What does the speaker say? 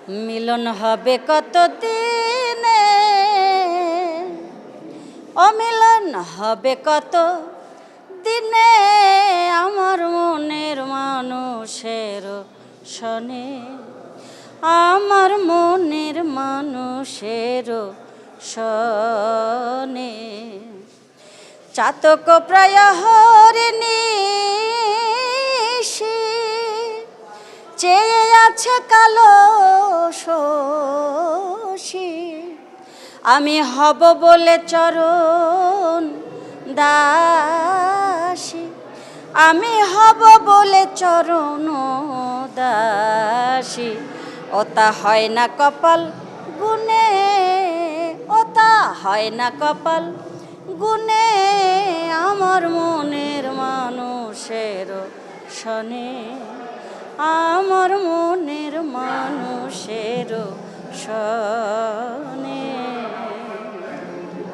মিলন হবে কত দিনে, অমিলন হবে কত দিনে, আমার মনের মানুষের শনে, আমার মনের মানুষের শনে। চাতক প্রায় হরিণী চেয়ে আছে কালো শশী, আমি হব বলে চরণ দাসী, আমি হব বলে চরণ দাসী। ওতা হয় না কপাল গুনে, ওতা হয় না কপাল গুনে, আমার মনের মানুষের শনে, আমার মনের মানুষের শনে।